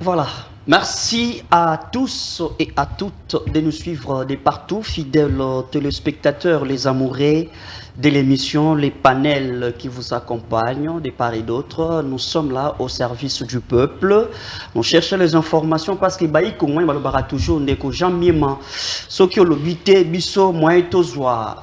Voilà. Merci à tous et à toutes de nous suivre de partout, fidèles téléspectateurs, les amoureux de l'émission, les panels qui vous accompagnent de part et d'autre. Nous sommes là au service du peuple. On cherche les informations parce que baï comme moi, il toujours ndeko Jean Miema. Ce qui ont l'obité, biso moyen tozwa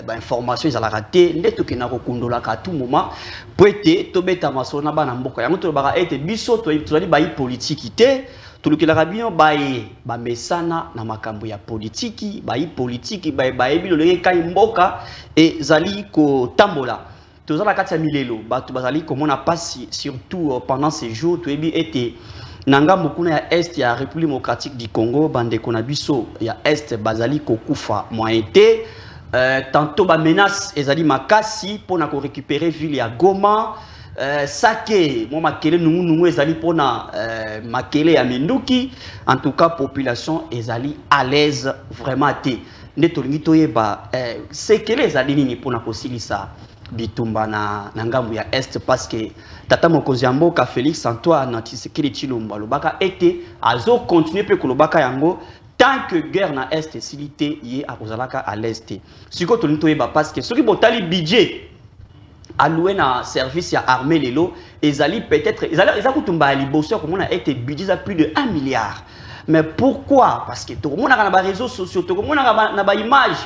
information ils allaient rater. Ndeto ki na kokundola ka tout moment. Poete tobeta masona bana mboka. Yango to bara ete biso to zali baï politique ité. Tout le qui l'arabien baye ba mesana na makambo ya politiki bayi politiki baye bilo lenge kai mboka et zali ko tambola tozala kati ya milelo bato bazali komona pasi surtout pendant ces jours to ebi été nanga mokuna ya est ya République démocratique du Congo bande kona biso ya est bazali ko kufa moyenté tantôt ba menace ezali makasi pona ko récupérer ville ya Goma. Sake, moi makele nous ezali pona makele ya Minduki. En tout cas, population ezali à l'aise vraiment té. Netolingi toyeba sekele ezali nini pona kosilisa bitumba na ngambu ya est parce que tata mokonzi ya mboka Félix Antoine Tshisekedi Tshilombo lobaka été azo continuer pe kolobaka yango tant que guerre na est silité yé akozalaka à l'est. Siko tolingi toyeba parce que soki botali budget alloué na service ya armée lelo ezali peut-être ezali kutumba ali bosso comme on a été budget à plus de 1 milliard. Mais pourquoi? Parce que tout le monde a na réseaux sociaux, tout le monde a na image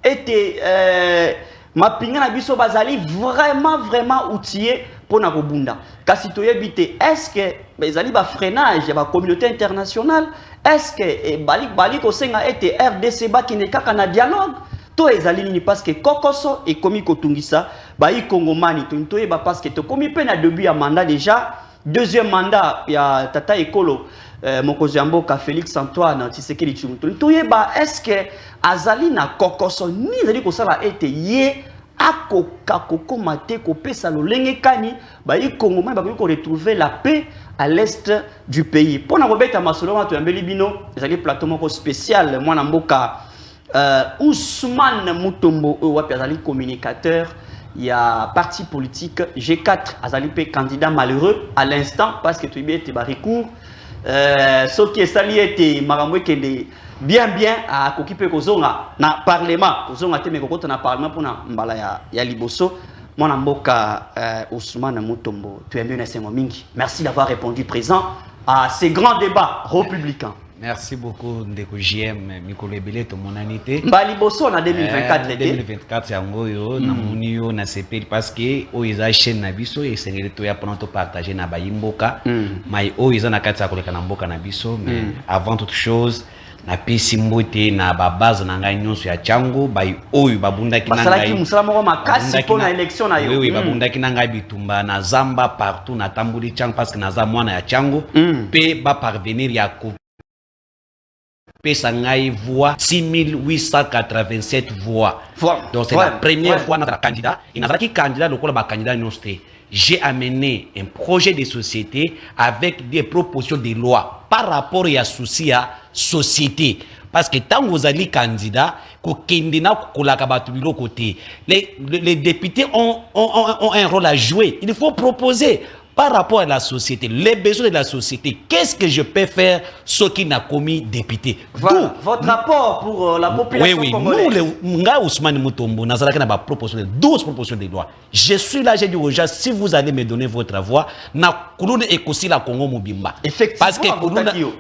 était ma pinga na biso bazali vraiment outillé pour na kobunda. Kasi to yebite est-ce que ezali ba freinage ya ba communauté internationale? Est-ce que bali ko senga été RDC ba ki ne kaka na dialogue? To ezali nini parce que kokoso et komi kotungisa ba i kongomani to yeba parce que to komi pe na début ya mandat déjà deuxième mandat ya tata ekolo mokonzi ya mboka Félix Antoine Tshisekedi Tshilombo to yeba est-ce que azali na kokoso ni ezali ko sala ete ye akoka kokoma te kopesa lolenge kani ba i kongomani ba ko retrouver la paix à l'est du pays pona kobeta masolo ma to yambeli bino ezali plateau moko spécial mwana mboka Ousmane Mutombo wapi azali communicateur il y a parti politique G4 azali pe candidat malheureux à l'instant parce que tu es te recours ce qui est sali était maramwe kende bien à kokipe kozonga na parlement kozonga te me kokota na parlement pona mbala ya liboso mwana mboka Ousmane Mutombo tu es bien na sengo mingi merci d'avoir répondu présent à ces grands débats républicains. Merci beaucoup Ndeko JM Mikolo Ebele to monanité. Mbali boso na 2024 2024 yango yo na moni yo na CPL parce que o eza chaîne na biso et sengeli to ya pona to partager na bayimboka mai o eza na kati ya koleka na mboka na biso mais avant toute chose na pesi mbote na ba base na ngai nyonso ya chango bai oyo babundaki na ngai basalaki musala moko makasi pona élection na yo oui babundaki na ngai bitumba na zamba partout na tambuli chango parce que na za mwana ya chango pe ba parvenir ya Sangai voix 6887 voix. Donc c'est la première fois notre candidat. Et notre candidat, le candidat j'ai amené un projet de société avec des propositions de loi par rapport à la société. Parce que tant que vous allez candidat, les députés ont un rôle à jouer. Il faut proposer. Par rapport à la société, les besoins de la société, qu'est-ce que je peux faire ce qui n'a commis député? Voilà, votre rapport pour la population congolaise. Oui, nous, Ousmane Mutombo, nous avons proposé 12 propositions de loi. Je suis là, j'ai dit aux gens, si vous allez me donner votre voix, na kulune ekosi la Congo mobimba. Effectivement. Parce que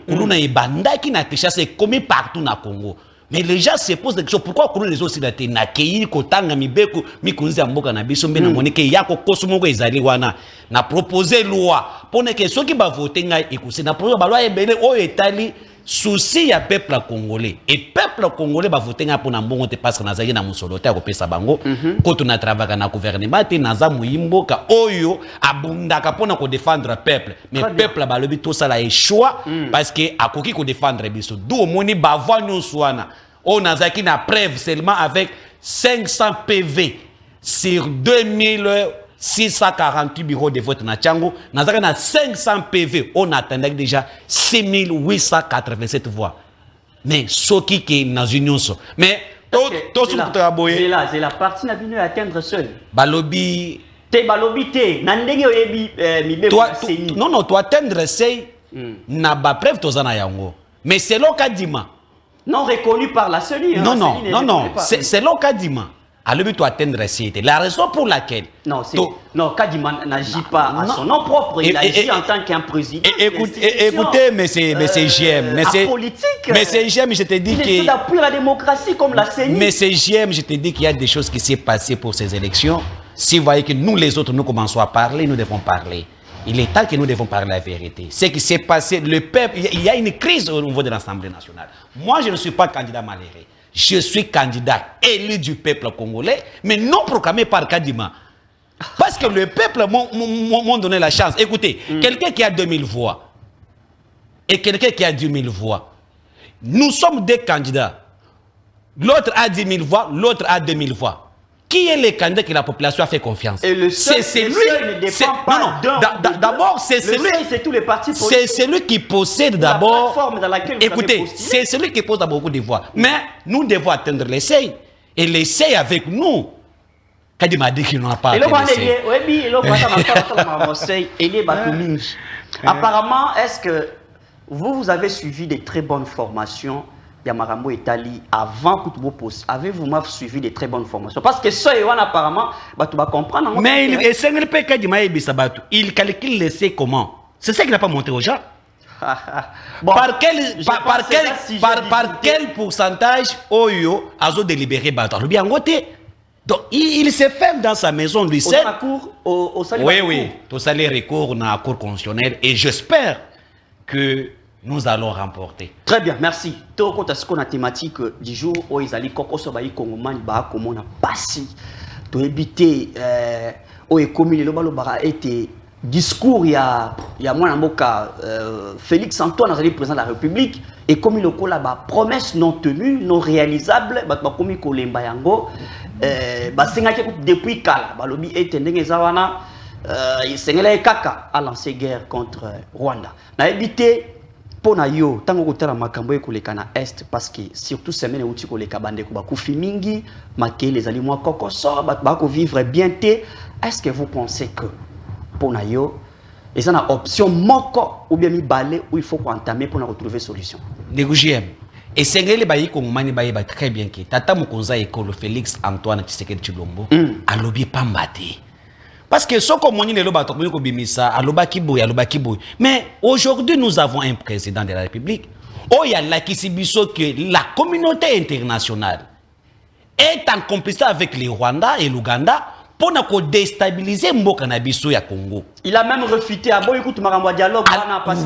kulune est banda qui n'a déjà c'est commis partout na Congo. Mais les gens se posent des questions. Pourquoi les autres na keyi kotanga mibeko mikunzi ya mboka na biso mbe na monike yako kosomoko ezali wana na proposer loi pour que ceux qui va voter ngai ekusi na proposer ba loi ebele o etali souci ya peuple congolais et peuple congolais va voter ngai pour na mbongo te parce que nazali na musolo te ko pesa bango ko tuna travailler na gouvernement te naza muimboka oyo abundaka pona ko défendre peuple mais peuple ba lobi to sala e choix parce que akoki ko défendre biso do moni ba voix nyonso wana on a na preuve seulement avec 500 PV sur 2648 bureaux de vote na Tchango. Nous avons 500 PV. On attendait déjà 6887 voix. Mais ce qui est dans une mais c'est la partie n'a venu atteindre seul. Balobi. Te balobi te. Nandenge oyebi mi non, tu atteindre c'est na ba preuve tozana yango. Mais c'est l'Okadima. Non reconnu par la CENI. Non, non, non, non. C'est l'Okadima. À le but de atteindre la CENI. La raison pour laquelle. Non, non, Kadima n'agit pas à son nom propre. Il agit en tant qu'un président. Écoutez, mais c'est GM. Mais c'est politique. Mais c'est GM, je te dis que. Il essaie d'appuyer la démocratie comme la CENI. Mais c'est GM, je te dis qu'il y a des choses qui s'est passées pour ces élections. Si vous voyez que nous, les autres, nous commençons à parler, nous devons parler. Il est temps que nous devons parler la vérité. Ce qui s'est passé, le peuple, il y a une crise au niveau de l'Assemblée nationale. Moi, je ne suis pas candidat malheureux. Je suis candidat élu du peuple congolais, mais non proclamé par Kadima. Parce que le peuple m'a donné la chance. Écoutez, quelqu'un qui a 2000 voix et quelqu'un qui a 10 000 voix, nous sommes deux candidats. L'autre a 10 000 voix, l'autre a 2000 voix. Qui est le candidat que la population a fait confiance? Et le seul, ne dépend pas d'abord, c'est celui. C'est tous les partis politiques. C'est celui qui possède d'abord. Écoutez, c'est celui qui pose beaucoup de voix. Mais nous devons atteindre l'essai. Et l'essai avec nous. Kadi m'a dit qu'il n'en a pas atteint l'essai. Apparemment, est-ce que vous avez suivi des très bonnes formations? Yamarambo Italie avant que vous poste. Avez-vous suivi des très bonnes formations? Parce que ça, apparemment, tu vas comprendre. Mais il calcule l'essai comment? C'est ça qu'il n'a pas montré aux gens. Bon, par quel pourcentage Oyo a délibéré Bato? Donc il se ferme dans sa maison, lui seul. Oui, tout ça les recours dans la cour constitutionnelle et j'espère que nous allons remporter. Très bien, merci. Tu as ce qu'on a thématique du jour où ils allaient Kokosobaï Kongomani ba comme on a passé. Tu éviter au économie le balobara était discours il y a moins moka Félix Antoine a président de la République et comme il a ba promesse non tenue, non réalisable, ba comme ko lemba yango ba senga depuis kala ba lobi était ndenge zawana sengela kaka a lancé guerre contre Rwanda. Na éviter pour yo tango kotala makambo ekoleka na est parce que surtout semaine uti koleka bande ko bakufi mingi make les aliments kokoso ba ko vivre bien té. Est-ce que vous pensez que pour yo ils ont une option moko ou bien mi balé où il faut entamer pour retrouver solution? Négocier et sengeli ba yiko ngomani ba yeba très bien que tata mukonza école Félix Antoine Tshisekedi Tshilombo alobi pambate. Parce que ce qu'on dit, mais aujourd'hui, nous avons un président de la République. Oh, il y a là qui que la communauté internationale est en complicité avec les Rwandais et l'Ouganda pour déstabiliser Mboka Nabiso ya Congo. Il a même refusé à bon écoute Maramba dialogue.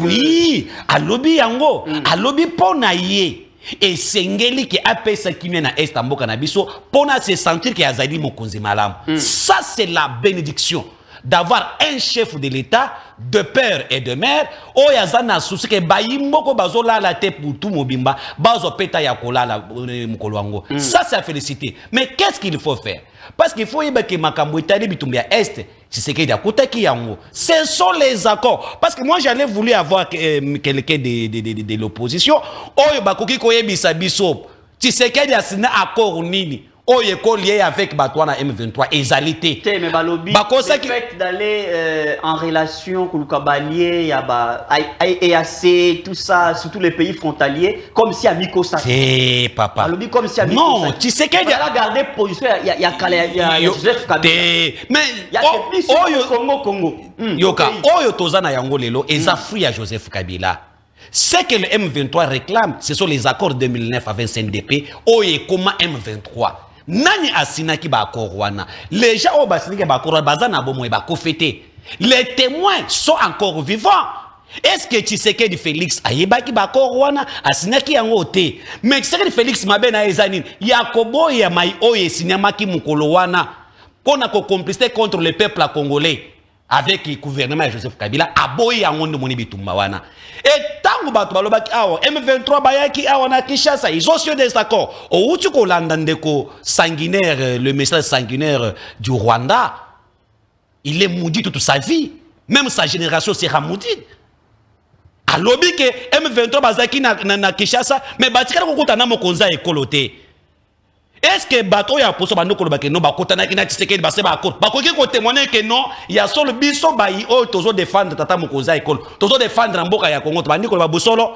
Oui, à lobby yango, à lobby ponaye. Et Sengeli qui a payé ce qui vient à Est Mboka Nabiso pour se sentir qu'il y a Zali Mokonzi Malam. Ça, c'est la bénédiction d'avoir un chef de l'État de père et de mère. Oh, yazana souci que Bayimbo bazola la tête pour tout mobimba, bazo peta yakola la mukoloango. Ça, c'est à féliciter. Mais qu'est-ce qu'il faut faire? Parce qu'il faut que Makambo Italie bitumbia Est. C'est ce qu'il y a côté yango. Ce sont les accords. Parce que moi, j'allais voulu avoir quelqu'un de l'opposition. Oh, bakoki koye bisabiso. Tu sais qu'il y a un accord nini. Oh, il est lié avec Batouana M23 exalité. Mais balobi, le fait d'aller en relation avec Kabalier, EAC, tout ça, surtout les pays frontaliers, comme si à Mikosa. C'est papa. Balobi comme si à Mikosa. Non, tu sais qu'il y a garder position, il y a Joseph Kabila. Mais il y a des plus Congo. Yoka, Oyo Tozana Yango Lelo, et Zafri à Joseph Kabila. Ce que le M23 réclame, ce sont les accords 2009 avec CNDP, Oye Koma M23. Nani asinaki ba korwana. Les gens au basinaki ba korwana bazana bomo e ba kofete. Les témoins sont encore vivants. Est-ce que Tshisekedi Félix ayebaki ba korwana asinaki yango te? Mais Tshisekedi Félix mabena ezanine Yakobo ya mai oye sinyamaki mukolo wana pona ko complicité contre le peuple congolais avec le gouvernement de Joseph Kabila aboyi yango ndo moni bitumba wana. Et tango bato balobaki awa M23 bayaki awa na Kinshasa, ils ont signé des accords. Au utuko landandeko sanguinaire, le message sanguinaire du Rwanda, il est maudit toute sa vie. Même sa génération sera maudite. Alobi ke M23 bazaki na Kinshasa, mais batika ko kutana mokonza ekolote. Est-ce que bateau ya poso bando koloba ke non ba kotana ki na Tshisekedi ba se ba akor ba koki ko témoigner que non il y a solo biso ba yi o tozo défendre tata mokoza ekolo tozo défendre mboka ya Congo to bandi koloba busolo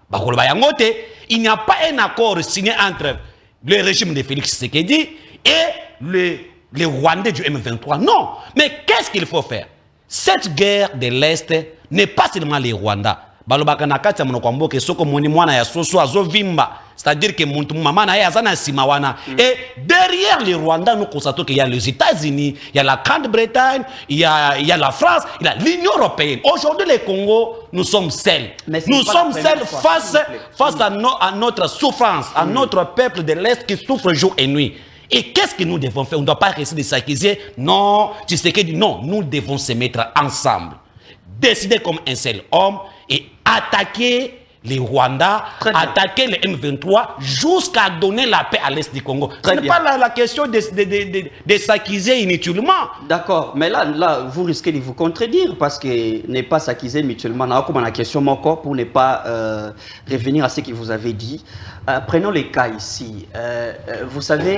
ba koloba yango te. Il n'y a pas un accord signé entre le régime de Félix Tshisekedi et les Rwandais du M23. Non, mais qu'est-ce qu'il faut faire? Cette guerre de l'Est n'est pas seulement les Rwandais. Balobaka na kati ya monoko mboka soko moni mwana ya soso azovimba, c'est-à-dire que muntu mama na ye azana simawana. Et derrière les Rwandais nous constatons qu'il y a les États-Unis, il y a la Grande-Bretagne, il y a la France, il y a l'Union européenne. Aujourd'hui les Congo, nous sommes seuls. Nous sommes seuls face à notre souffrance, à notre peuple de l'Est qui souffre jour et nuit. Et qu'est-ce que nous devons faire? On ne doit pas rester de s'accuser. Non, tu sais que non, nous devons se mettre ensemble, décider comme un seul homme et attaquer les Rwandais, attaquer les M23 jusqu'à donner la paix à l'Est du Congo. Ce n'est pas la question de s'accuser inutilement. D'accord, mais là, vous risquez de vous contredire parce que ne pas s'accuser mutuellement, comme la question encore pour ne pas revenir à ce que vous avez dit. Prenons les cas ici. Vous savez,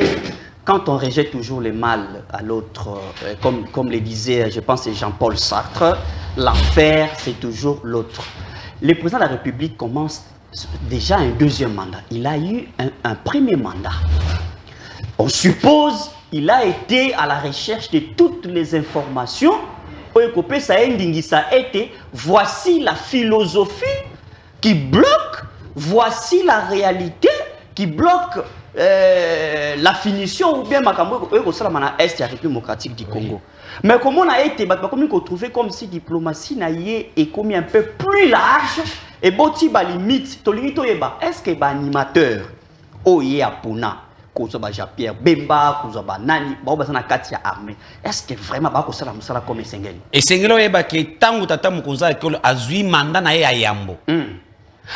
quand on rejette toujours le mal à l'autre, comme le disait, je pense, Jean-Paul Sartre, l'enfer, c'est toujours l'autre. Le président de la République commence déjà un deuxième mandat. Il a eu un premier mandat. On suppose qu'il a été à la recherche de toutes les informations. Voici la philosophie qui bloque, voici la réalité qui bloque la finition ou bien la Est la République démocratique du Congo. Mais comment on a été trouvé comme si diplomatie est comme un peu plus large et boti ba limite est-ce que ba animateur oye apuna kozoba Jean-Pierre Bemba kozoba nani ba na kati ya armée est-ce que vraiment ba ko sala musala comme Esengeli Esengeli eba ke tangu tata mukonza ekolo azui mandat na ye ya yambo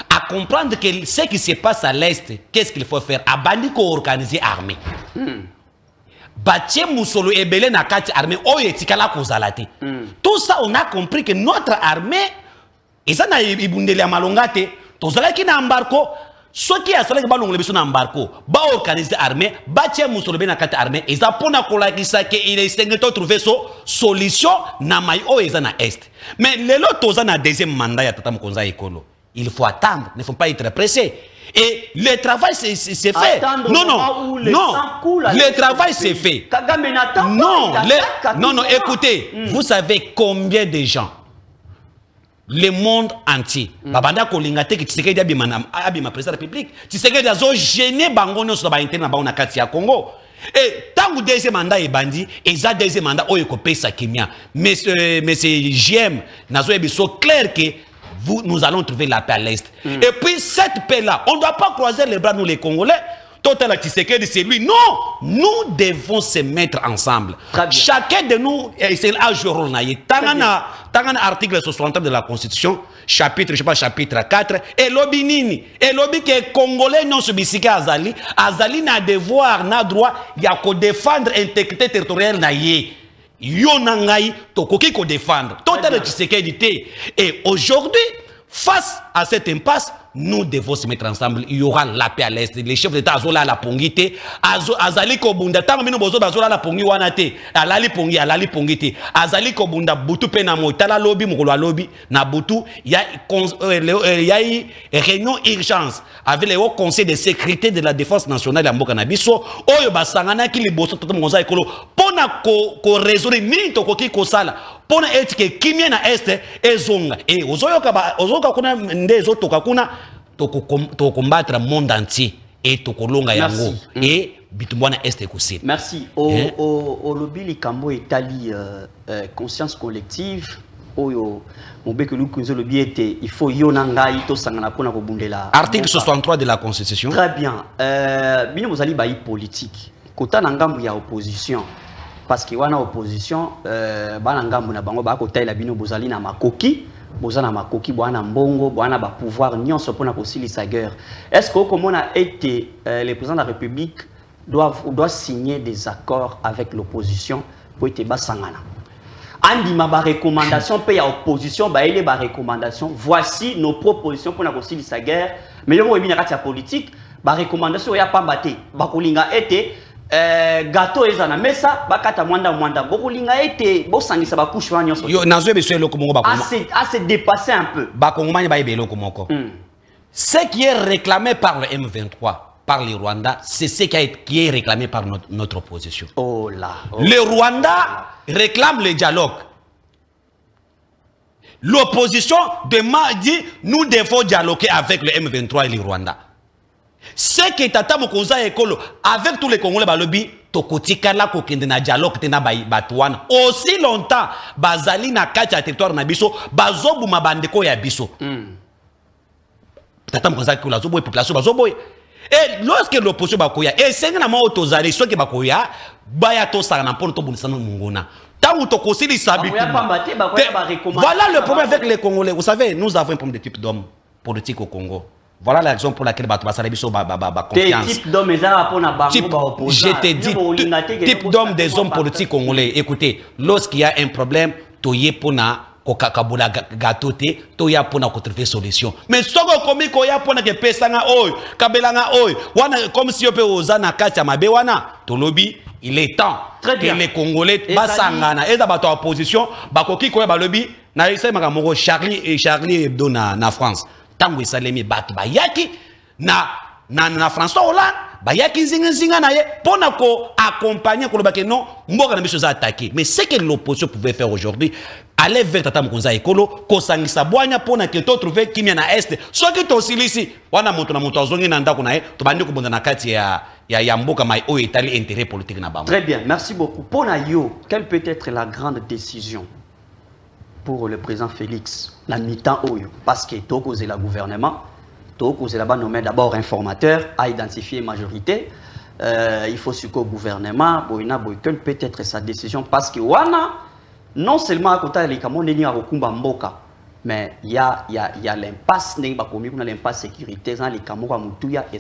à comprendre que ce qui se passe à l'Est, qu'est-ce qu'il faut faire? Abandi ko organiser armée. Batie musolo ebele na kati armée oyo etikala kozala te. Tout ça on a compris que notre armée eza na ibundeli ya malonga te. Tozala ki na embargo, soki asala ke balongole biso na embargo, ba organiser armée, batie musolo be na kati armée, eza pona kolakisa ke il est sengeli to trouver solution na mai oyo eza na Est. Mais lelo toza na deuxième mandat ya tata Mokonza Ekolo. Il faut attendre, il ne faut pas être pressé. Et le travail c'est fait. Non, le travail c'est fait. Non, écoutez, vous savez combien de gens, le monde entier, babanda kolingate ki Tshisekedi abima président de la République, Tshisekedi azo gêné bango no so ba interne na ba na kati ya Congo. Et tant que deuxième mandat est bandit, et ça deuxième mandat oyo ko pesa kimia. Mais JM nazo ebiso clair que nous allons trouver la paix à l'Est. Et puis cette paix-là, on ne doit pas croiser les bras, nous les Congolais. Total Tshisekedi, c'est lui. Non, nous devons se mettre ensemble. Chacun de nous, c'est un jour. Tangana article 60 de la Constitution, chapitre 4, et lobby nini. Et lobby que Congolais non subissent Azali. Azali n'a devoir, n'a droit, il y a qu'à défendre l'intégrité territoriale na yé. Yonangai tokoki ko défendre total Tshisekedi te. Et aujourd'hui, face à cette impasse, nous devons se mettre ensemble. Il y aura la paix à l'Est. Les chefs d'État azola la pongite, azali ko bunda tango mino bozo bazola la pongi wanate, alali pongite, azali ko bunda butu pe na motala lobby mukolo lobby na butu il y a eu réunion urgence avec le Haut Conseil de sécurité de la défense nationale ya mboka na biso oyo basangana ki liboso toto Mokonza Ekolo pona ko résoudre nini tokoki ko sala pona etike kimia na Est ezonga et ozoyoka kuna ndezo toka kuna to combattre le monde entier et to kolonga yango et bitumwana Est kusini. Merci. Au lobby likambo etali conscience collective oyo mobeke lukunzo lobby était il faut yonanga ito sangana pona ko bundela article 63 de la Constitution. Très bien. Bino bozali ba politique kota na ngambu ya opposition parce que wana opposition bana ngambu na bango ba ko taila bino bozali na makoki bozana makoki bwana mbongo bwana ba pouvoir nyonso pona ko silisa guerre. Est-ce que comme on a été le président de la République doit signer des accords avec l'opposition pour être basangana andi ma ba recommandation pe ya opposition ba ele ba recommandation voici nos propositions pour na ko silisa guerre mais yo webi na kati ya politique ba recommandation ya pambate ba kolinga ete gâteau ezana mesa bakata mwanda bokolinga ete bosangisa ba couche wa nyonso yo nazo beso eloko moko ba assez dépassé un peu ba kongomani ba yebelo ko moko ce qui est réclamé par le M23 par le Rwanda, c'est ce qui est réclamé par notre opposition. Oh là. Le Rwanda réclame le dialogue. L'opposition dit nous devons dialoguer avec le M23 et le Rwanda. Ce qui est à Mokonza Ekolo avec tous les Congolais balobi tokotika la kokende na dialogue tena batwana aussi longtemps bazali na kati ya territoire na biso bazobu mabandeko ya biso. Tata Mokonza Ekolo azoboye population bazoboye. Et lorsque l'opposition bakoya, et c'est un moment autorisé, soit que bakoya, baya to sarana pour to bunisano mungona. Tant ou to kosili sabi. Voilà le problème avec les Congolais. Vous savez, nous avons un problème de type d'homme politique au Congo. Voilà la raison pour laquelle Bato Basarabiso confiance. Type d'homme, je te dis, type d'homme des hommes politiques congolais. Écoutez, lorsqu'il y a un problème, toye pona kokakabula gatote toya pona ko trouver solution mais soko komi ko ya pona ke pesanga oy kabelanga oy wana comme si ope ozana kacha mabe wana tolobi il est temps que les Congolais basangana et bato opposition bakoki ko balobi na ise makamoko Charlie Hebdo na France tango isalemi bato bayaki na François Hollande bayaki zinga na ye pona ko accompagner ko lobake non mboka na biso za attaquer mais ce que l'opposition pouvait faire aujourd'hui aller vers Tata Mokonza Ekolo ko sangisa boanya pona ke to trouver kimia na est soki to silisi wana moto na moto azongi na ndako na ye to bandi ko bonda na kati ya mboka mai o etali intérêt politique na bango. Très bien, merci beaucoup. Pona yo, quelle peut être la grande décision pour le président Félix la mi-temps oyo parce que to cause la gouvernement c'est là-bas nommé d'abord informateur à identifier majorité. Il faut suivre au gouvernement. Quelle peut être sa décision parce que wana non seulement à côté de l'Ikamon à Rokumba Mboka, mais il y a l'impasse l'impasse sécurité dans les Kamora Mutuya et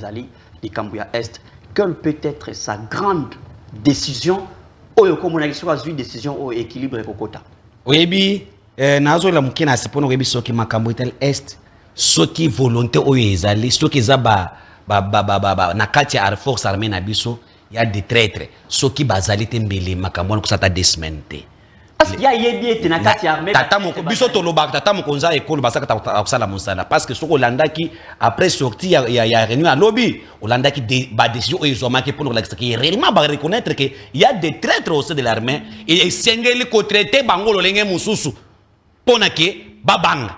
les Kambuya Est. Quelle peut être sa grande décision ou comme on a une décision au équilibre et Kokota? Oui, bi nazo la mukina sipono webi soki makambo tel Est. Ce qui volonté oyezali ce qui zaba na kati ya force armée na biso ya des traîtres ce qui bazali tembele makambo ko sata desmente parce qu'il y a yebi na kati ya armée tata moko biso to lobaka tata Mokonza Ekolo basaka ta kusala mosala parce que soko landaki après sortie ya réunion à lobby olandaki ba décision oyezomaki pour la que réellement ba reconnaître que il y a des traîtres au sein de l'armée et sengeli ko traiter bango lolenge mususu pona ke babanga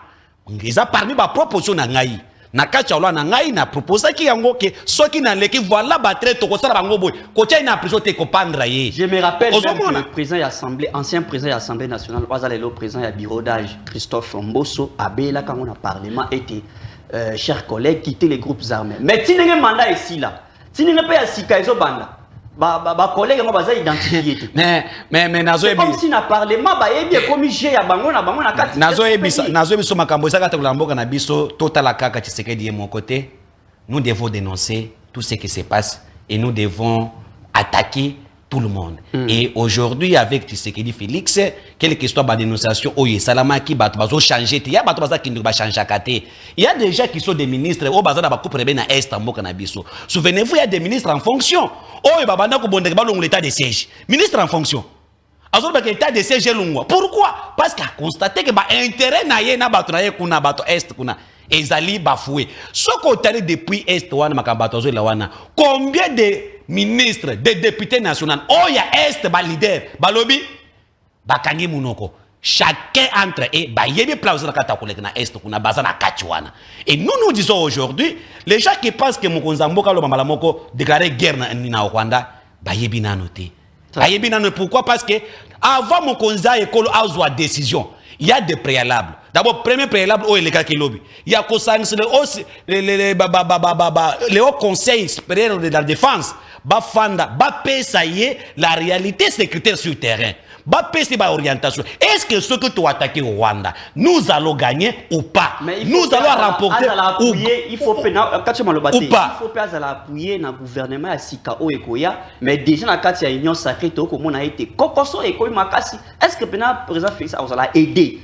ngeza parmi ba proposition na ngai na kacha na ngai na proposer ki yango ke soki na leki voilà ba traite ko sala bango boy ko tia na prison te ko pandra ye. Je me rappelle que le président de l'Assemblée ancien président de l'Assemblée nationale bazale le président ya bureau d'âge Christophe Mbosso abela quand on a parlement était chers collègues quitter les groupes armés mais tinenge mandat ici là tinenge pa ya sika ezo banda ba collègue mo baza identifié mais nazo ebi comme si na parlement ba yebi comme j'ai ya bango na kati nazo ebi makambo saka ta kulamboka na biso totala kaka Tshisekedi de mon côté nous devons dénoncer tout ce qui se passe et nous devons attaquer tout le monde et aujourd'hui avec Tshisekedi Félix quelle que soit ba dénonciation oye salamaki bato bazo changer te ya bato baza kindu ba changer kate il y a déjà qui sont des ministres au bazana ba coupe rebe na est mboka na biso souvenez-vous il y a des ministres en fonction oye babanda ko bondeka ba longo l'état de siège ministre en fonction azolo ba l'état de siège longwa pourquoi parce qu'a constaté que ba intérêt na ye na bato na ye kuna bato est kuna ezali bafoué soko tali depuis est wana makambato zo la wana combien de ministres, des députés nationaux, oh ya est ba leader, ba lobby, ba kangi munoko. Chacun entre eux, ba yebi plaisir na kata kolek na est kuna baza na kachiwana. Et nous disons aujourd'hui, les gens qui pensent que Mokonza Mboka lo mambala moko déclarer guerre na Rwanda, ba yebi na noté. Ba yebi na noté pourquoi parce que avant Mokonza Ekolo azwa décision, il y a des préalables. D'abord, premier préalable, oh, les gars qui lobby. Il y a le haut conseil supérieur de la défense. Bafanda, Bapé, la réalité sécuritaire sur le terrain. Bapé, c'est orientation. Est-ce que ce que tu as attaqué au Rwanda, nous allons gagner ou pas? Nous allons remporter ou il faut pas. Il faut pas appuyer dans le gouvernement à Sikao et Koya, mais déjà dans la Union sacrée, comme on a été. Kokoso et Koy Makasi, est-ce que le président Félix a aidé?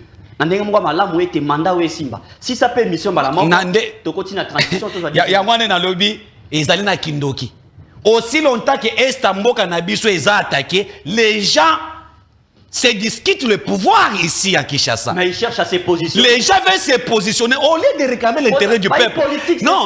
Si ça peut mission, il y a un na lobby. ezali na kindoki. Aussi longtemps que Estamboka Nabiso est attaqué, les gens se discutent le pouvoir ici à Kinshasa. Mais ils cherchent à se positionner. Les gens veulent se positionner au lieu de réclamer l'intérêt du peuple. Non,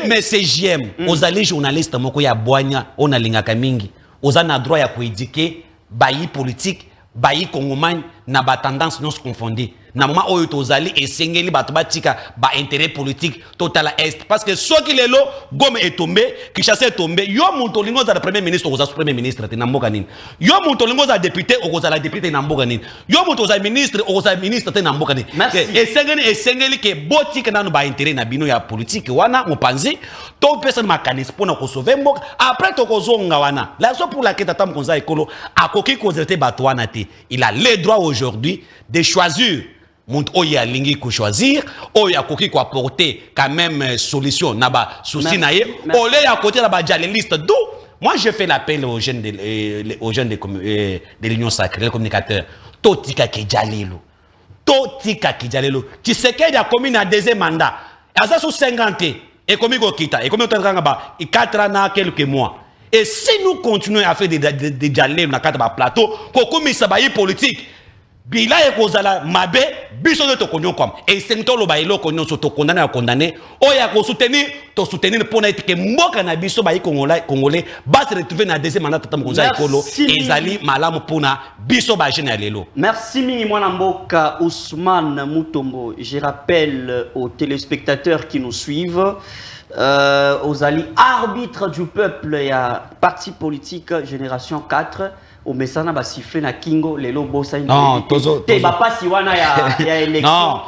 mais c'est JM. Aux allés journalistes, moko ya boanya, on a lingaka mingi. Aux an droit ya koédiquer, bailli politique, bailli congomani, na ba tendance non se confondre. Na moment oyo tozali esengeli bato batika ba intérêt politique total est parce que ceux qui les lo Gome est tombé Kinshasa est tombé yo monto lingo za premier ministre oza premier ministre te na mboka nini yo monto lingo za député oza la député na mboka nini yo monto za ministre oza ministre te na mboka nini esengeli ke botika nanu ba intérêt na bino ya politique wana mopanzi to personne makanisme pour ko sauver mboka après to kozonga wana la raison pour laquelle tata mkonza ekolo akoki kozete bato wana te il a le droit aujourd'hui de choisir Mont oya lingi ko choisir, oya koki ko apporter quand même solution naba souci naie, olé à côté la ba liste d'où moi je fais l'appel aux jeunes de l'Union sacrée les communicateurs totika ke jalelo. Totika ke jalelo. Tu sais qu'il y a commune à deuxième mandat. Asa sous 50 et comme ko kita et comme on tanga ba 4 ans quelques mois. Et si nous continuons à faire des jalelo na kata ba plateau, ko komisa ba politique bila ekozala mabe biso de to konyo comme et sento lo ba ilo konyo so to condamné à condamner oya ko soutenir to soutenir pour na etike mboka na biso ba congolais ba se retrouver na deuxième mandat tata mkonza ekolo ezali malamu pona biso ba jeune lelo. Merci mingi mwana mboka Ousmane Mutombo. Je rappelle aux téléspectateurs qui nous suivent aux alliés arbitres du peuple et à parti politique Génération 4 au messana ba siffler na kingo lelo bossa non tozo ba pasi wana ya élection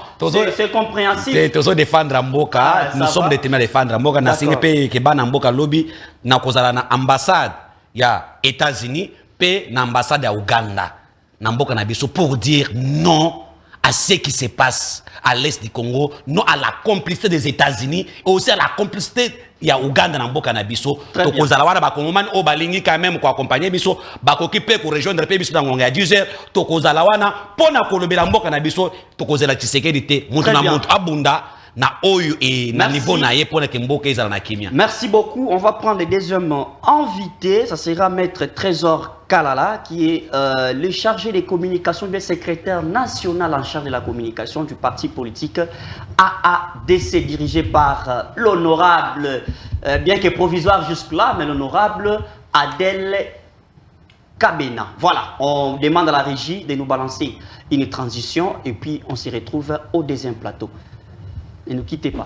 c'est compréhensible tozo défendre mboka nous sommes déterminés à défendre mboka na singe pe ke bana mboka lobby na kozala na ambassade ya États-Unis pe na ambassade ya Uganda na mboka na biso pour dire non à ce qui se passe à l'est du Congo, non à la complicité des États-Unis et aussi à la complicité il y a Ouganda na mboka na biso to kozala wana ba kongomani o balingi quand même ko accompagner biso ba kokipe ko rejoindre pe biso na ngonga ya 10h to kozala wana pona kolobela mboka na biso to kozela Tshisekedi te muntu na muntu abunda na oyo et na niveau na ye pona ke mboka ezala na kimia. Merci beaucoup. On va prendre le deuxième invité, ça sera maître Trésor Kalala qui est le chargé des communications, le secrétaire national en charge de la communication du parti politique AADC dirigé par l'honorable, bien que provisoire jusque-là, mais l'honorable Adel Kabena. Voilà, on demande à la régie de nous balancer une transition et puis on se retrouve au deuxième plateau. Ne nous quittez pas.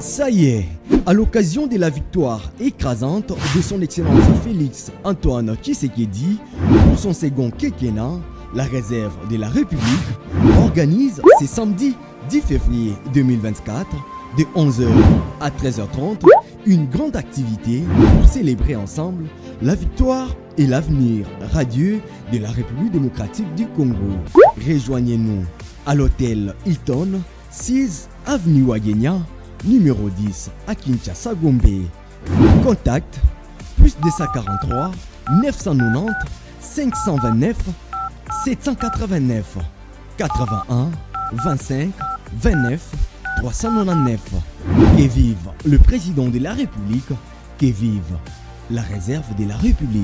Ça y est, à l'occasion de la victoire écrasante de son Excellence Félix Antoine Tshisekedi pour son second quinquennat, la réserve de la République organise ce samedi 10 février 2024 de 11h à 13h30 une grande activité pour célébrer ensemble la victoire et l'avenir radieux de la République démocratique du Congo. Rejoignez-nous à l'hôtel Hilton, 6 avenue Wagenya, numéro 10 à Kinshasa Gombe. Contact plus 243 990 529 789 81 25 29 399. Que vive le président de la République, que vive la réserve de la République.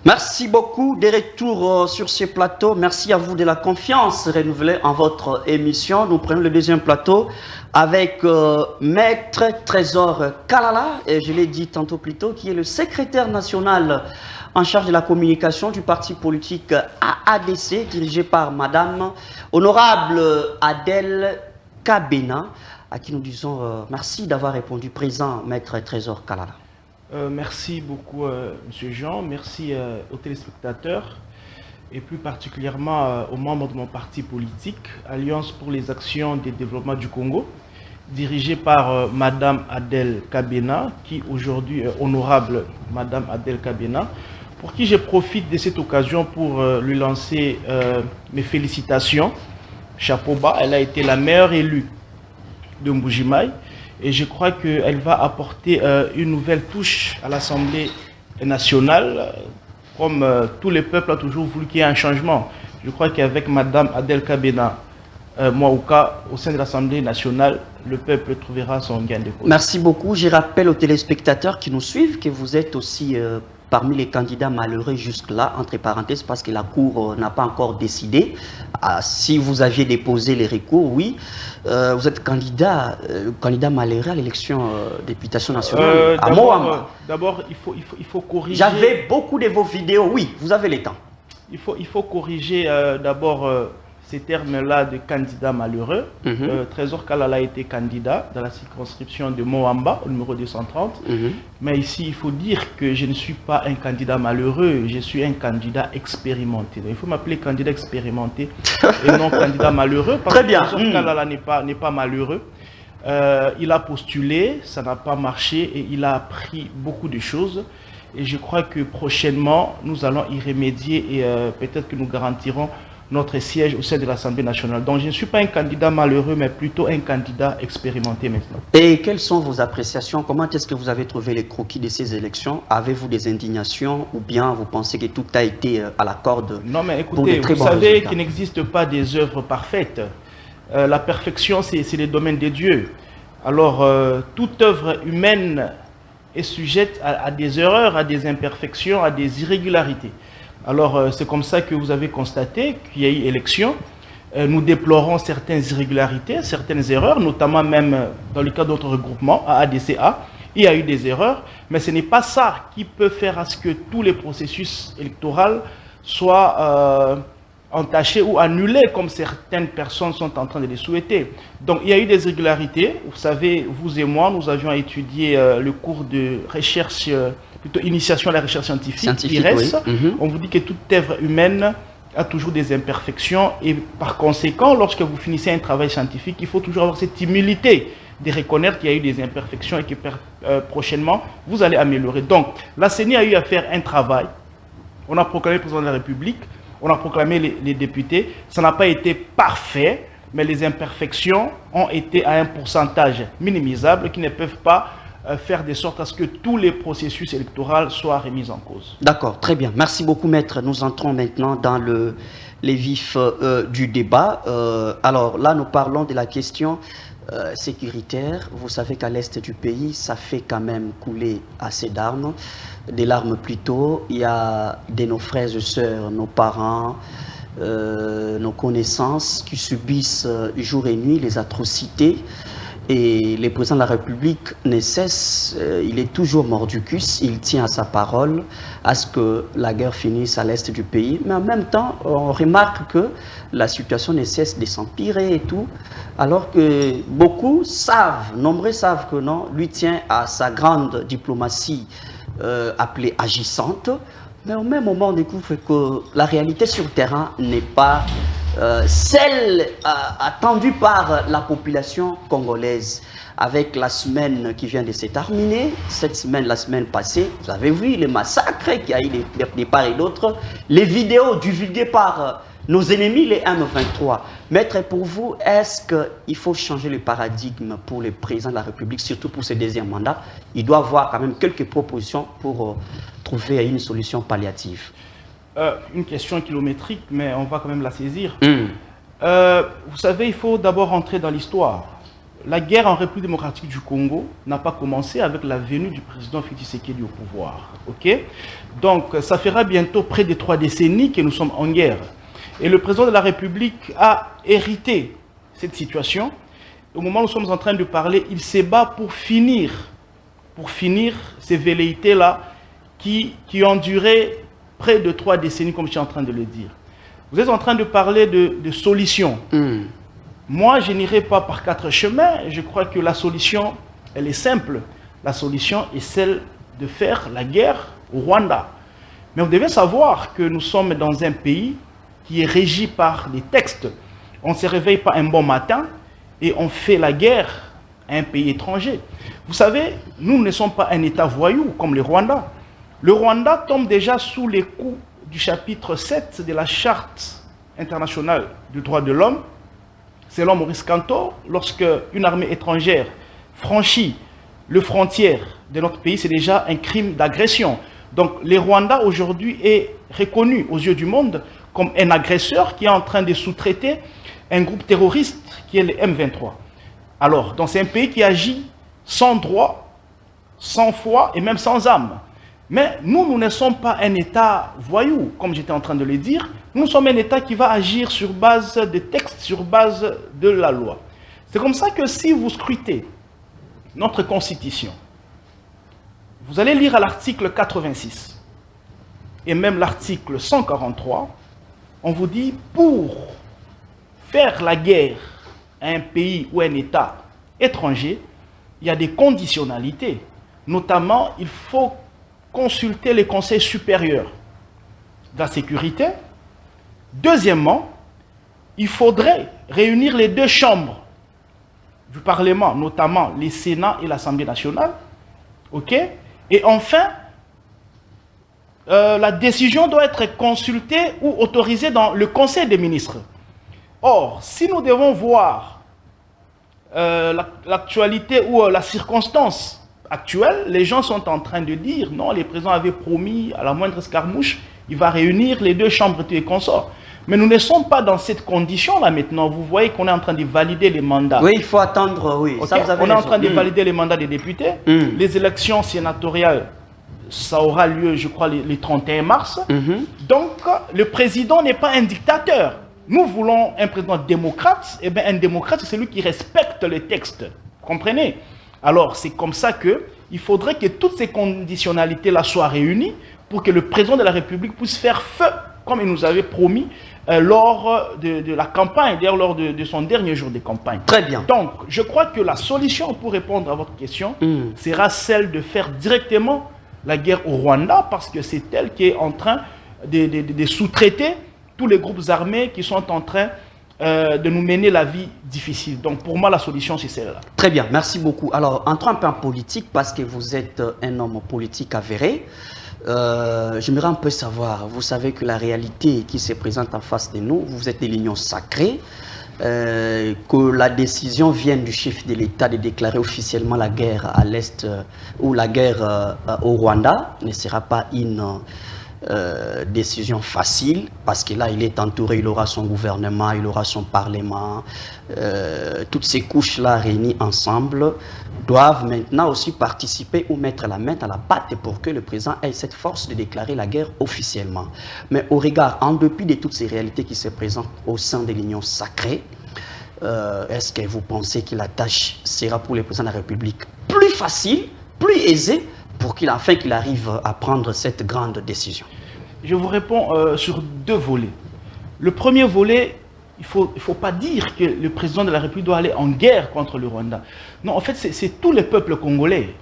Merci beaucoup des retours sur ce plateau. Merci à vous de la confiance renouvelée en votre émission. Nous prenons le deuxième plateau avec Maître Trésor Kalala, et je l'ai dit tantôt plus tôt, qui est le secrétaire national en charge de la communication du parti politique AADC, dirigé par Madame Honorable Adel Kabena, à qui nous disons merci d'avoir répondu présent, Maître Trésor Kalala. Merci beaucoup, Monsieur Jean. Merci aux téléspectateurs et plus particulièrement aux membres de mon parti politique, Alliance pour les actions de développement du Congo, dirigée par Madame Adel Kabena, qui aujourd'hui est honorable Madame Adel Kabena, pour qui je profite de cette occasion pour lui lancer mes félicitations. Chapeau bas, elle a été la meilleure élue de Mbujimaï. Et je crois qu'elle va apporter une nouvelle touche à l'Assemblée nationale comme tous les peuples ont toujours voulu qu'il y ait un changement. Je crois qu'avec Madame Adel Kabena Mouaouka, au sein de l'Assemblée nationale, le peuple trouvera son gain de cause. Merci beaucoup. Je rappelle aux téléspectateurs qui nous suivent que vous êtes aussi parmi les candidats malheureux jusque-là, entre parenthèses, parce que la Cour n'a pas encore décidé. Si vous aviez déposé les recours, oui, vous êtes candidat malheureux à l'élection députation nationale à Moamba. D'abord, il faut corriger. J'avais beaucoup de vos vidéos, oui, vous avez le temps. Il faut corriger d'abord ces termes-là de candidat malheureux. Trésor Kalala a été candidat dans la circonscription de Moamba, au numéro 230. Mais ici, il faut dire que je ne suis pas un candidat malheureux, je suis un candidat expérimenté. Donc, il faut m'appeler candidat expérimenté et non candidat malheureux. Parce Très bien. que Trésor Kalala n'est pas malheureux. Il a postulé, ça n'a pas marché et il a appris beaucoup de choses. Et je crois que prochainement, nous allons y remédier et peut-être que nous garantirons notre siège au sein de l'Assemblée nationale. Donc je ne suis pas un candidat malheureux, mais plutôt un candidat expérimenté maintenant. Et quelles sont vos appréciations? Comment est-ce que vous avez trouvé les croquis de ces élections? Avez-vous des indignations ou bien vous pensez que tout a été à la corde? Non, mais écoutez, vous savez qu'il n'existe pas des œuvres parfaites. La perfection, c'est le domaine de Dieu. Alors, toute œuvre humaine est sujette à des erreurs, à des imperfections, à des irrégularités. Alors, c'est comme ça que vous avez constaté qu'il y a eu élection. Nous déplorons certaines irrégularités, certaines erreurs, notamment même dans le cas d'autres regroupements, à ADCA. Il y a eu des erreurs, mais ce n'est pas ça qui peut faire à ce que tous les processus électoraux soient entachés ou annulés, comme certaines personnes sont en train de les souhaiter. Donc, il y a eu des irrégularités. Vous savez, vous et moi, nous avions étudié le cours de recherche, plutôt initiation à la recherche scientifique, IRES. Oui. On vous dit que toute œuvre humaine a toujours des imperfections et par conséquent, lorsque vous finissez un travail scientifique, il faut toujours avoir cette humilité de reconnaître qu'il y a eu des imperfections et que prochainement, vous allez améliorer. Donc, la CENI a eu à faire un travail. On a proclamé le président de la République, on a proclamé les députés. Ça n'a pas été parfait, mais les imperfections ont été à un pourcentage minimisable qui ne peuvent pas faire de sorte à ce que tous les processus électoraux soient remis en cause. D'accord, très bien. Merci beaucoup, maître. Nous entrons maintenant dans les vifs du débat. Alors là, nous parlons de la question sécuritaire. Vous savez qu'à l'est du pays, ça fait quand même couler assez d'armes, des larmes plutôt. Il y a nos frères et sœurs, nos parents, nos connaissances qui subissent jour et nuit les atrocités. Et le président de la République ne cesse, il est toujours mordicus, il tient à sa parole, à ce que la guerre finisse à l'est du pays. Mais en même temps, on remarque que la situation ne cesse de s'empirer et tout, alors que beaucoup savent, nombreux savent que non, lui tient à sa grande diplomatie appelée agissante. Mais au même moment, on découvre que la réalité sur le terrain n'est pas celle attendue par la population congolaise. Avec la semaine qui vient de se terminer, cette semaine, la semaine passée, vous avez vu les massacres qu'il y a eu de part et d'autre, les vidéos divulguées par nos ennemis, les M23. Maître, pour vous, est-ce qu'il faut changer le paradigme pour le président de la République, surtout pour ce deuxième mandat? Il doit avoir quand même quelques propositions pour trouver une solution palliative. Une question kilométrique, mais on va quand même la saisir. Vous savez, il faut d'abord entrer dans l'histoire. La guerre en République démocratique du Congo n'a pas commencé avec la venue du président Félix Tshisekedi au pouvoir. Okay? Donc, ça fera bientôt près de 3 décennies que nous sommes en guerre. Et le président de la République a hérité cette situation. Au moment où nous sommes en train de parler, il se bat pour finir ces velléités-là qui ont duré près de 3 décennies, comme je suis en train de le dire. Vous êtes en train de parler de solutions. Moi, je n'irai pas par 4 chemins. Je crois que la solution, elle est simple. La solution est celle de faire la guerre au Rwanda. Mais vous devez savoir que nous sommes dans un pays qui est régi par les textes. On ne se réveille pas un bon matin et on fait la guerre à un pays étranger. Vous savez, nous ne sommes pas un État voyou comme le Rwanda. Le Rwanda tombe déjà sous les coups du chapitre 7 de la Charte internationale du droit de l'homme. Selon Maurice Kanto, lorsque une armée étrangère franchit les frontières de notre pays, c'est déjà un crime d'agression. Donc, le Rwanda aujourd'hui est reconnu aux yeux du monde comme un agresseur qui est en train de sous-traiter un groupe terroriste qui est le M23. Alors, donc c'est un pays qui agit sans droit, sans foi et même sans âme. Mais nous ne sommes pas un État voyou, comme j'étais en train de le dire. Nous sommes un État qui va agir sur base des textes, sur base de la loi. C'est comme ça que si vous scrutez notre Constitution, vous allez lire à l'article 86 et même l'article 143, on vous dit pour faire la guerre à un pays ou un État étranger, il y a des conditionnalités. Notamment, il faut consulter les conseils supérieurs de la sécurité. Deuxièmement, il faudrait réunir les deux chambres du Parlement, notamment les Sénats et l'Assemblée nationale. OK? Et enfin, la décision doit être consultée ou autorisée dans le Conseil des ministres. Or, si nous devons voir l'actualité ou la circonstance actuelle, les gens sont en train de dire non, le président avait promis à la moindre escarmouche, il va réunir les deux chambres et consorts. Mais nous ne sommes pas dans cette condition-là maintenant. Vous voyez qu'on est en train de valider les mandats. Oui, il faut attendre, oui. Okay? Ça, vous avez on est en raison. train de valider les mandats des députés. Les élections sénatoriales, ça aura lieu, je crois, le 31 mars. Donc, le président n'est pas un dictateur. Nous voulons un président démocrate. Eh bien, un démocrate, c'est celui qui respecte les textes. Comprenez? Alors, c'est comme ça qu'il faudrait que toutes ces conditionnalités-là soient réunies pour que le président de la République puisse faire feu, comme il nous avait promis, lors de la campagne, d'ailleurs lors de son dernier jour de campagne. Très bien. Donc, je crois que la solution pour répondre à votre question sera celle de faire directement la guerre au Rwanda, parce que c'est elle qui est en train de sous-traiter tous les groupes armés qui sont en train de nous mener la vie difficile. Donc pour moi, la solution, c'est celle-là. Très bien, merci beaucoup. Alors, entrons un peu en politique, parce que vous êtes un homme politique avéré. J'aimerais un peu savoir, vous savez que la réalité qui se présente en face de nous, vous êtes de l'Union sacrée, que la décision vienne du chef de l'État de déclarer officiellement la guerre à l'Est ou la guerre au Rwanda ne sera pas une décision facile, parce que là il est entouré, il aura son gouvernement, il aura son parlement, toutes ces couches là réunies ensemble doivent maintenant aussi participer ou mettre la main à la pâte pour que le président ait cette force de déclarer la guerre officiellement. Mais au regard, en dépit de toutes ces réalités qui se présentent au sein de l'Union sacrée, est-ce que vous pensez que la tâche sera pour le président de la République plus facile, plus aisée, pour qu'il arrive à prendre cette grande décision? Je vous réponds sur deux volets. Le premier volet, il faut pas dire que le président de la République doit aller en guerre contre le Rwanda. Non, en fait, c'est tout le peuple congolais.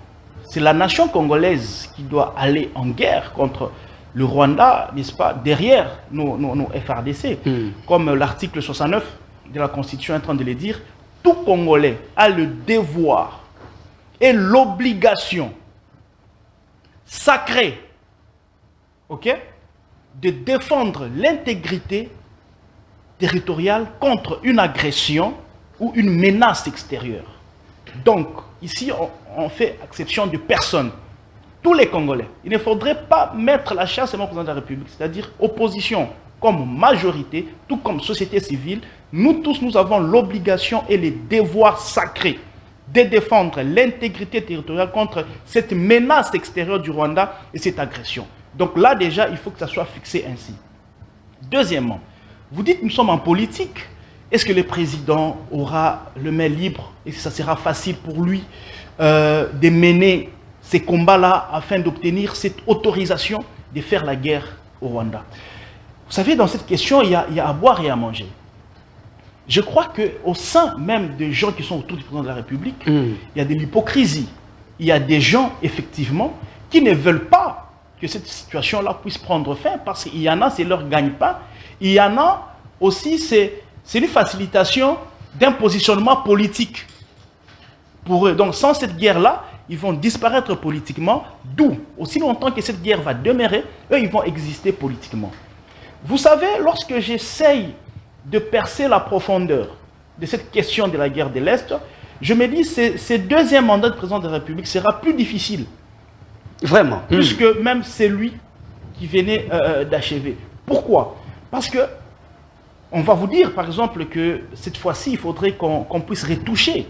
C'est la nation congolaise qui doit aller en guerre contre le Rwanda, n'est-ce pas, derrière nos FRDC. Comme l'article 69 de la Constitution est en train de le dire, tout Congolais a le devoir et l'obligation sacrée, ok, de défendre l'intégrité territoriale contre une agression ou une menace extérieure. Donc, ici, on fait exception de personne. Tous les Congolais. Il ne faudrait pas mettre la chasse au président de la République, c'est-à-dire opposition comme majorité, tout comme société civile. Nous tous, nous avons l'obligation et le devoir sacré de défendre l'intégrité territoriale contre cette menace extérieure du Rwanda et cette agression. Donc là, déjà, il faut que ça soit fixé ainsi. Deuxièmement, vous dites que nous sommes en politique. Est-ce que le président aura le main libre et ça sera facile pour lui de mener ces combats-là afin d'obtenir cette autorisation de faire la guerre au Rwanda? Vous savez, dans cette question, il y a à boire et à manger. Je crois qu'au sein même des gens qui sont autour du président de la République, il y a de l'hypocrisie. Il y a des gens, effectivement, qui ne veulent pas que cette situation-là puisse prendre fin, parce qu'il y en a, c'est leur gagne-pain. Il y en a aussi, c'est une facilitation d'un positionnement politique pour eux. Donc, sans cette guerre-là, ils vont disparaître politiquement, d'où, aussi longtemps que cette guerre va demeurer, eux, ils vont exister politiquement. Vous savez, lorsque j'essaye de percer la profondeur de cette question de la guerre de l'Est, je me dis que ce deuxième mandat de président de la République sera plus difficile Vraiment. Puisque même c'est lui qui venait d'achever. Pourquoi? Parce que on va vous dire, par exemple, que cette fois-ci, il faudrait qu'on puisse retoucher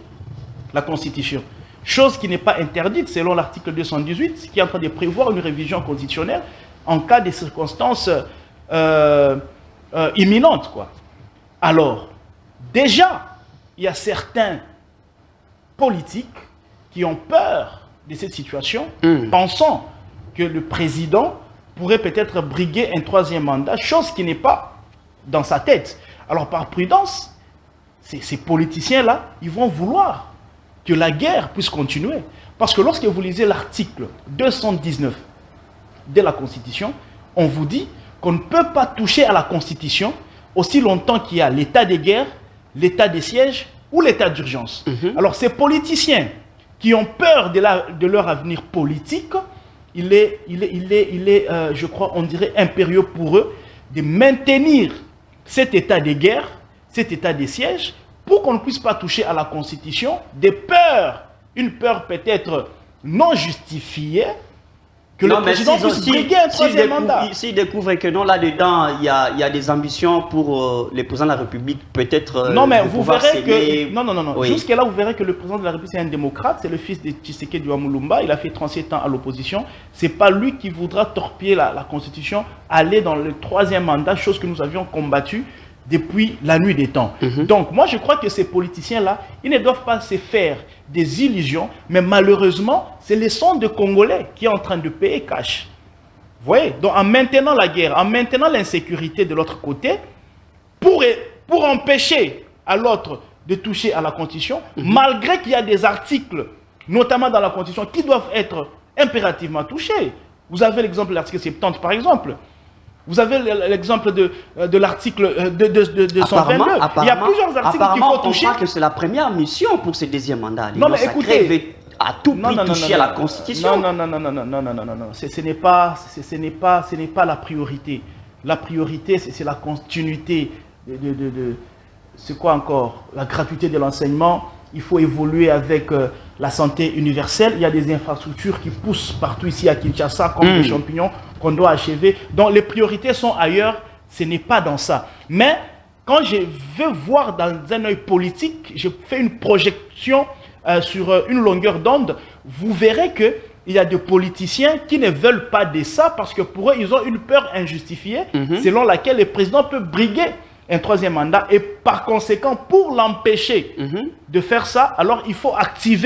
la Constitution. Chose qui n'est pas interdite selon l'article 218, qui est en train de prévoir une révision constitutionnelle en cas de circonstances imminentes, quoi. Alors, déjà, il y a certains politiques qui ont peur de cette situation, pensant que le président pourrait peut-être briguer un troisième mandat, chose qui n'est pas dans sa tête. Alors, par prudence, ces politiciens-là, ils vont vouloir que la guerre puisse continuer. Parce que lorsque vous lisez l'article 219 de la Constitution, on vous dit qu'on ne peut pas toucher à la Constitution aussi longtemps qu'il y a l'état de guerre, l'état de siège ou l'état d'urgence. Alors ces politiciens qui ont peur de leur avenir politique, il est, je crois, on dirait impérieux pour eux de maintenir cet état de guerre, cet état de siège, pour qu'on ne puisse pas toucher à la Constitution, des peurs, une peur peut-être non justifiée, que le président puisse briguer un troisième mandat. S'il découvre que non, là-dedans, il y a des ambitions pour le président de la République, peut-être. Non, mais vous verrez que. Non. Oui. Jusqu'à là, vous verrez que le président de la République, c'est un démocrate, c'est le fils de Tshisekedi Lumumba, il a fait 37 ans à l'opposition. Ce n'est pas lui qui voudra torpiller la Constitution, aller dans le troisième mandat, chose que nous avions combattue depuis la nuit des temps. Donc, moi, je crois que ces politiciens-là, ils ne doivent pas se faire des illusions, mais malheureusement, c'est le sang de Congolais qui est en train de payer cash. Vous voyez? Donc, en maintenant la guerre, en maintenant l'insécurité de l'autre côté, pour empêcher à l'autre de toucher à la Constitution, malgré qu'il y a des articles, notamment dans la Constitution, qui doivent être impérativement touchés. Vous avez l'exemple de l'article 70, par exemple. Vous avez l'exemple de l'article 222. Il y a plusieurs articles qu'il faut toucher. On croit que c'est la première mission pour ce deuxième mandat. Non, mais écoutez, à tout prix toucher à la Constitution. Non. Ce n'est pas la priorité. La priorité, c'est la continuité c'est quoi encore? La gratuité de l'enseignement. Il faut évoluer avec la santé universelle. Il y a des infrastructures qui poussent partout ici à Kinshasa comme des champignons qu'on doit achever. Donc les priorités sont ailleurs, ce n'est pas dans ça. Mais quand je veux voir dans un œil politique, je fais une projection sur une longueur d'onde, vous verrez qu'il y a des politiciens qui ne veulent pas de ça parce que pour eux, ils ont une peur injustifiée selon laquelle le président peut briguer un troisième mandat et par conséquent, pour l'empêcher de faire ça, alors il faut activer